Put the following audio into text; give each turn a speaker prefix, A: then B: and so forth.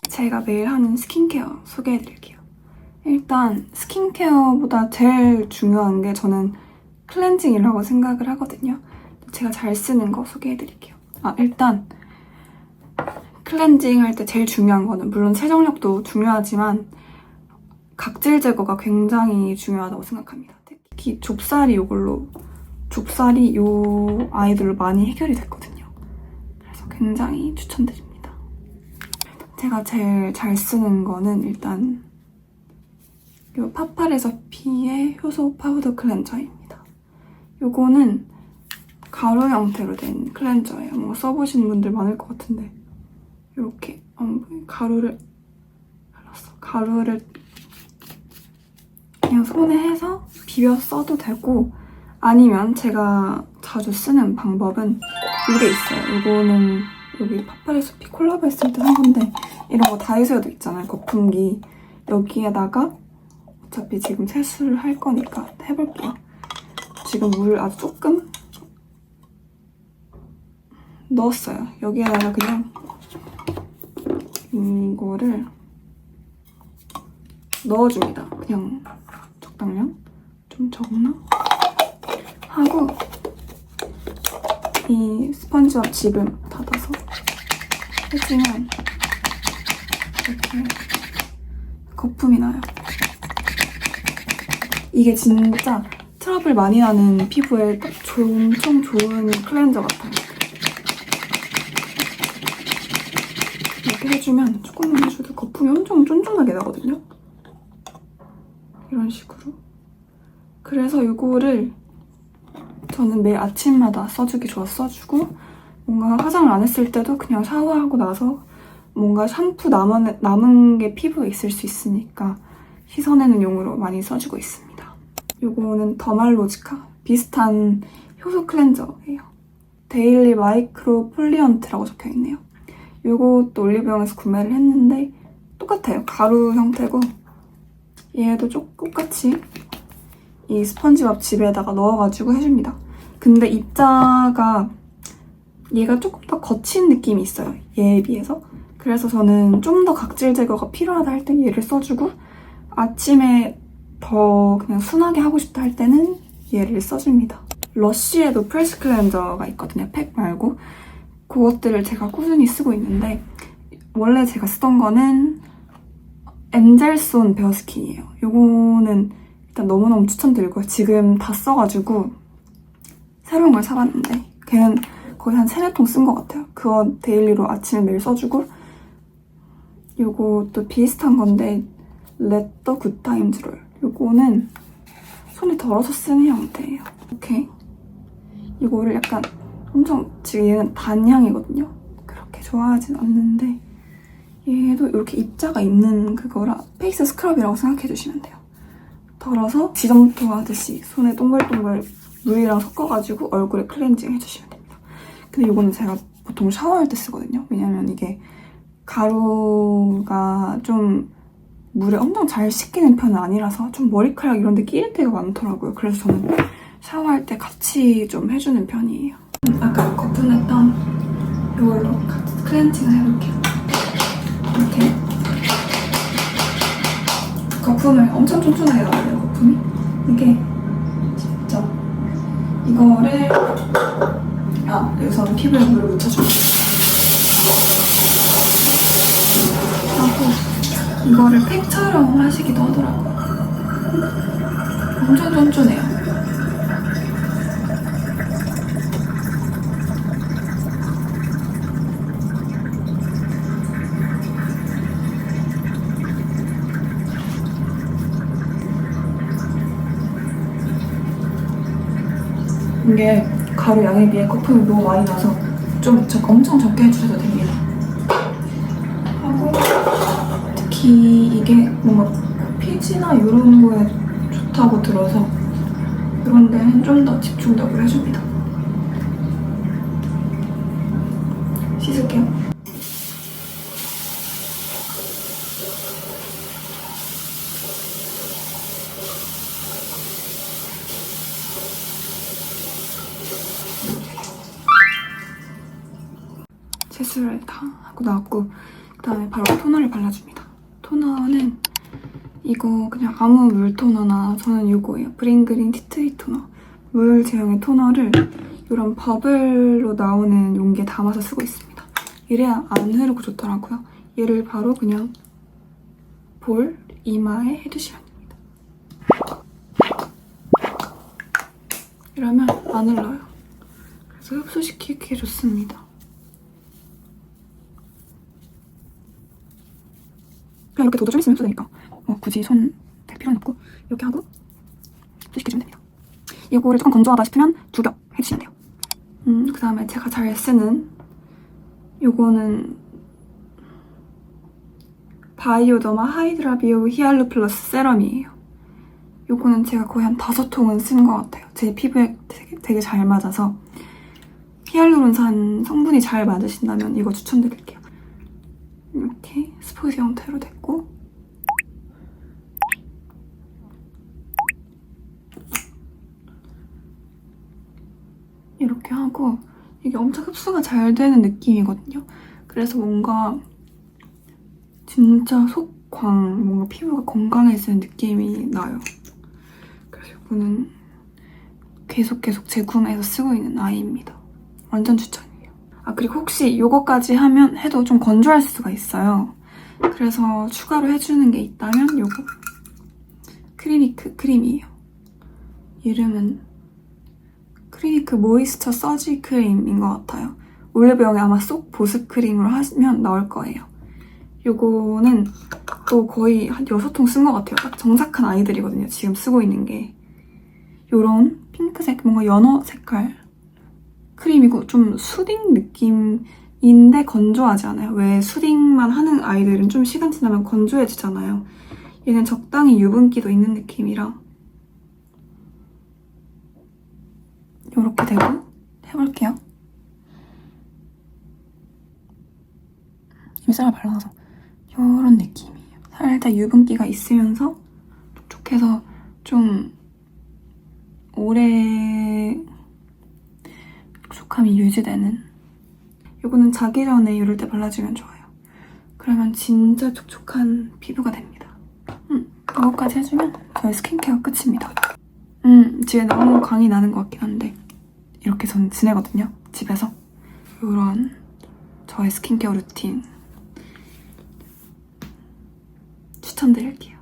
A: 제가 매일 하는 스킨케어 소개해드릴게요. 일단 스킨케어보다 제일 중요한 게 저는 클렌징이라고 생각을 하거든요. 제가 잘 쓰는 거 소개해드릴게요. 일단 클렌징 할 때 제일 중요한 거는 물론 세정력도 중요하지만 각질 제거가 굉장히 중요하다고 생각합니다. 특히 좁쌀이 요 아이들로 많이 해결이 됐거든요. 그래서 굉장히 추천드립니다. 제가 제일 잘 쓰는 거는 일단 이 파파레서피의 효소 파우더 클렌저입니다. 요거는 가루 형태로 된 클렌저예요. 뭔가 써보신 분들 많을 것 같은데 이렇게 가루를 그냥 손에 해서 비벼 써도 되고 아니면 제가 자주 쓰는 방법은 이게 있어요. 이거는 여기 파파레서피 콜라보 했을 때 산 건데 이런 거 다이소에도 있잖아요. 거품기. 여기에다가 어차피 지금 세수를 할 거니까 해볼게요. 지금 물 아주 조금 넣었어요. 여기에다가 그냥 이거를 넣어줍니다. 그냥 적당량? 좀 적나? 하고 이 스펀지와 짚을 닫아서 해주면 이렇게 거품이 나요. 이게 진짜 트러블 많이 나는 피부에 딱 엄청 좋은 클렌저 같아요. 이렇게 해주면 조금만 해줘도 거품이 엄청 쫀쫀하게 나거든요. 이런 식으로. 그래서 이거를 저는 매일 아침마다 써주기 좋아서 써주고 뭔가 화장을 안 했을 때도 그냥 샤워하고 나서 뭔가 샴푸 남은 게 피부에 있을 수 있으니까 씻어내는 용으로 많이 써주고 있습니다. 이거는 더말로지카 비슷한 효소 클렌저예요. 데일리 마이크로 폴리언트라고 적혀있네요. 이것도 올리브영에서 구매를 했는데 똑같아요. 가루 형태고 얘도 똑같이 이 스펀지밥 짚에다가 넣어가지고 해줍니다. 근데 입자가 얘가 조금 더 거친 느낌이 있어요. 얘에 비해서. 그래서 저는 좀 더 각질 제거가 필요하다 할 때 얘를 써주고 아침에 더 그냥 순하게 하고 싶다 할 때는 얘를 써줍니다. 러쉬에도 프레쉬 클렌저가 있거든요. 팩 말고. 그것들을 제가 꾸준히 쓰고 있는데 원래 제가 쓰던 거는 엔젤손 베어스킨이에요. 요거는 일단 너무너무 추천드리고요. 지금 다 써가지고 새로운 걸 사봤는데 걔는 거의 한 3-4통 쓴 것 같아요. 그거 데일리로 아침에 매일 써주고 요것도 비슷한 건데 렛더 굿타임즈 롤 요거는 손이 덜어서 쓰는 형태예요. 이렇게 이거를 약간 엄청 지금 얘는 단향이거든요. 그렇게 좋아하진 않는데 얘도 이렇게 입자가 있는 그거라 페이스 스크럽이라고 생각해주시면 돼요. 덜어서 지점토 하듯이 손에 동글동글 물이랑 섞어가지고 얼굴에 클렌징 해주시면 됩니다. 근데 이거는 제가 보통 샤워할 때 쓰거든요. 왜냐면 이게 가루가 좀 물에 엄청 잘 씻기는 편은 아니라서 좀 머리카락 이런 데 끼일 때가 많더라고요. 그래서 저는 샤워할 때 같이 좀 해주는 편이에요. 아까 거품냈던 이걸로 클렌징을 해볼게요. 이렇게 거품을 엄청 쫀쫀하게 나와요. 거품이 이게 진짜 이거를 여기서는 피부에 물을 묻혀줄게요. 하고 이거를 팩처럼 하시기도 하더라고요. 엄청 쫀쫀해요. 이게 가루 양에 비해 거품이 너무 많이 나서 좀 엄청 적게 해주셔도 됩니다. 하고 특히 특히 이게 뭔가 피지나 이런 거에 좋다고 들어서 이런 데는 좀 더 집중력을 해줍니다. 씻을게요. 세수를 다 하고 나왔고 그다음에 바로 토너를 발라줍니다. 토너는 이거 그냥 아무 물 토너나 저는 이거예요. 브링그린 티트리 토너. 물 제형의 토너를 이런 버블로 나오는 용기에 담아서 쓰고 있습니다. 이래야 안 흐르고 좋더라고요. 얘를 바로 그냥 볼, 이마에 해주시면 됩니다. 이러면 안 흘러요. 그래서 흡수시키기 좋습니다. 그냥 이렇게 둬도 좀 있으면 흡수되니까 굳이 손 댈 필요는 없고 이렇게 하고 흡수시켜주면 됩니다. 이거를 조금 건조하다 싶으면 2겹 해주시면 돼요. 그 다음에 제가 잘 쓰는 요거는 바이오더마 하이드라 비오 히알루 플러스 세럼이에요. 요거는 제가 거의 한 5통은 쓴 것 같아요. 제 피부에 되게 잘 맞아서 히알루론산 성분이 잘 맞으신다면 이거 추천드릴게요. 이렇게 스포지 형태로 됐고 이렇게 하고 이게 엄청 흡수가 잘 되는 느낌이거든요. 그래서 뭔가 진짜 속광, 뭔가 피부가 건강해지는 느낌이 나요. 그래서 이거는 계속 재구매해서 쓰고 있는 아이입니다. 완전 추천이에요. 아 그리고 혹시 이거까지 하면 해도 좀 건조할 수가 있어요. 그래서 추가로 해주는 게 있다면 요거 크리니크 크림이에요. 이름은 크리니크 모이스처 서지 크림인 것 같아요. 올리브영에 아마 쏙 보습 크림으로 하시면 나올 거예요. 요거는 또 거의 한 6통 쓴 것 같아요. 딱 정착한 아이들이거든요. 지금 쓰고 있는 게. 요런 핑크색, 뭔가 연어 색깔 크림이고 좀 수딩 느낌인데 건조하지 않아요. 왜 수딩만 하는 아이들은 좀 시간 지나면 건조해지잖아요. 얘는 적당히 유분기도 있는 느낌이라 이렇게 되고 해볼게요. 입술을 발라서 이런 느낌이에요. 살짝 유분기가 있으면서 촉촉해서 좀 오래 촉촉함이 유지되는. 이거는 자기 전에 이럴 때 발라주면 좋아요. 그러면 진짜 촉촉한 피부가 됩니다. 이거까지 해주면 저희 스킨케어 끝입니다. 집에 너무 광이 나는 것 같긴 한데 이렇게 전 지내거든요. 집에서. 이런 저의 스킨케어 루틴 추천드릴게요.